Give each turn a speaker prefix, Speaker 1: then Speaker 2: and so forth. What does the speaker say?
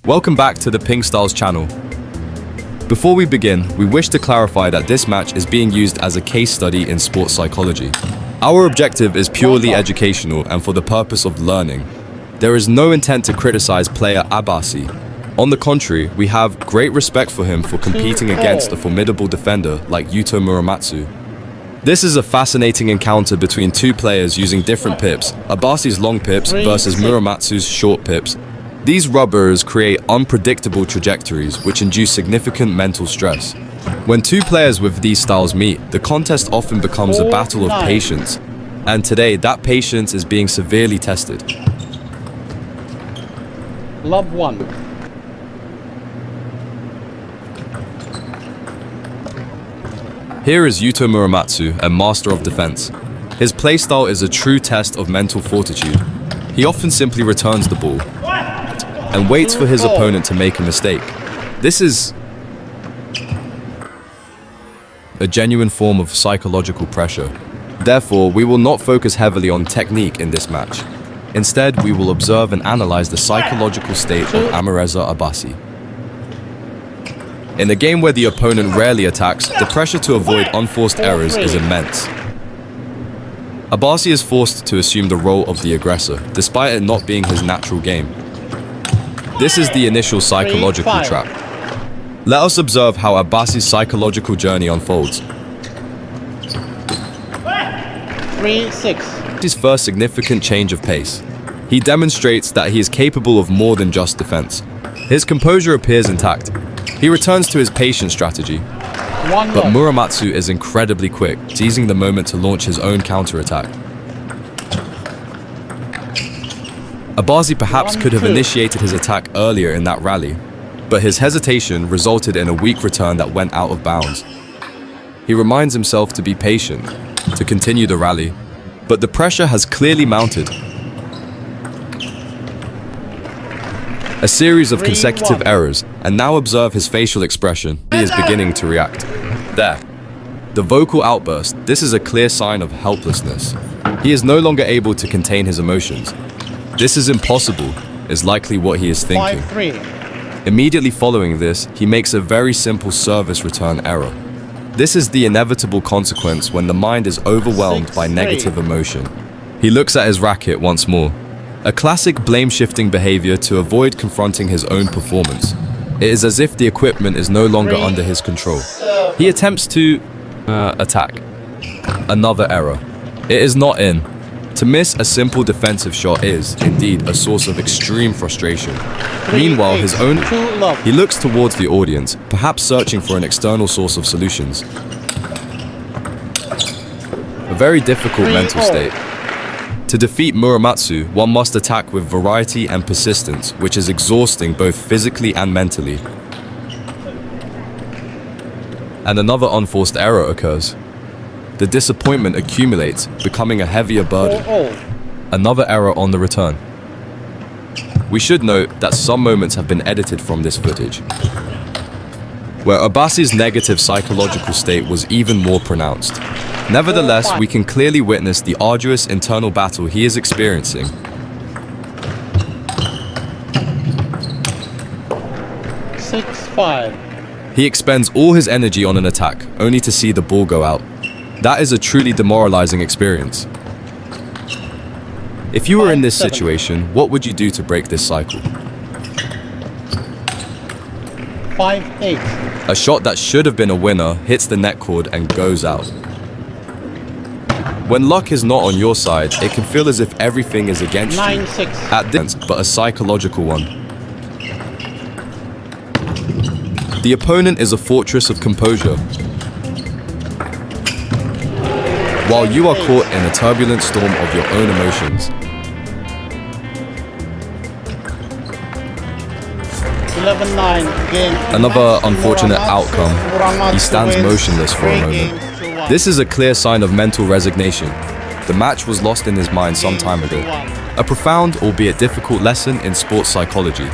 Speaker 1: Welcome back to the Ping Styles channel. Before we begin, we wish to clarify that this match is being used as a case study in sports psychology. Our objective is purely educational and for the purpose of learning. There is no intent to criticize player Abbasi. On the contrary, we have great respect for him for competing against a formidable defender like Yuto Muramatsu. This is a fascinating encounter between two players using different pips, Abbasi's long pips versus Muramatsu's short pips. These rubbers create unpredictable trajectories which induce significant mental stress. When two players with these styles meet, the contest often becomes a battle of patience, and today that patience is being severely tested.
Speaker 2: Love 1.
Speaker 1: Here is Yuto Muramatsu, a master of defense. His playstyle is a true test of mental fortitude. He often simply returns the ball and waits for his opponent to make a mistake. This is a genuine form of psychological pressure. Therefore, we will not focus heavily on technique in this match. Instead, we will observe and analyze the psychological state of Amirreza Abbasi. In a game where the opponent rarely attacks, the pressure to avoid unforced errors is immense. Abbasi is forced to assume the role of the aggressor, despite it not being his natural game. This is the initial psychological trap. Let us observe how Abbasi's psychological journey unfolds.
Speaker 2: 3-6.
Speaker 1: His first significant change of pace. He demonstrates that he is capable of more than just defense. His composure appears intact. He returns to his patient strategy, but Muramatsu is incredibly quick, seizing the moment to launch his own counterattack. Abbasi perhaps could have initiated his attack earlier in that rally, but his hesitation resulted in a weak return that went out of bounds. He reminds himself to be patient, to continue the rally, but the pressure has clearly mounted. A series of consecutive errors, and now observe his facial expression. He is beginning to react. There. The vocal outburst. This is a clear sign of helplessness. He is no longer able to contain his emotions. This is impossible, is likely what he is thinking.
Speaker 2: 5-3.
Speaker 1: Immediately following this, he makes a very simple service return error. This is the inevitable consequence when the mind is overwhelmed by negative emotion. He looks at his racket once more. A classic blame-shifting behavior to avoid confronting his own performance. It is as if the equipment is no longer under his control. He attempts to attack. Another error. It is not in. To miss a simple defensive shot is, indeed, a source of extreme frustration. Meanwhile, he looks towards the audience, perhaps searching for an external source of solutions. A very difficult mental state. To defeat Muramatsu, one must attack with variety and persistence, which is exhausting both physically and mentally. And another unforced error occurs. The disappointment accumulates, becoming a heavier burden. Another error on the return. We should note that some moments have been edited from this footage, where Abbasi's negative psychological state was even more pronounced. Nevertheless, we can clearly witness the arduous internal battle he is experiencing.
Speaker 2: 6-5.
Speaker 1: He expends all his energy on an attack, only to see the ball go out. That is a truly demoralizing experience. If you were in this situation, what would you do to break this cycle?
Speaker 2: 5-8.
Speaker 1: A shot that should have been a winner hits the net cord and goes out. When luck is not on your side, it can feel as if everything is against you.
Speaker 2: 9-6.
Speaker 1: At this, but a psychological one. The opponent is a fortress of composure, while you are caught in a turbulent storm of your own emotions.
Speaker 2: 11-9. Game.
Speaker 1: Another unfortunate outcome. He stands motionless for a moment. This is a clear sign of mental resignation. The match was lost in his mind some time ago. A profound, albeit difficult lesson in sports psychology.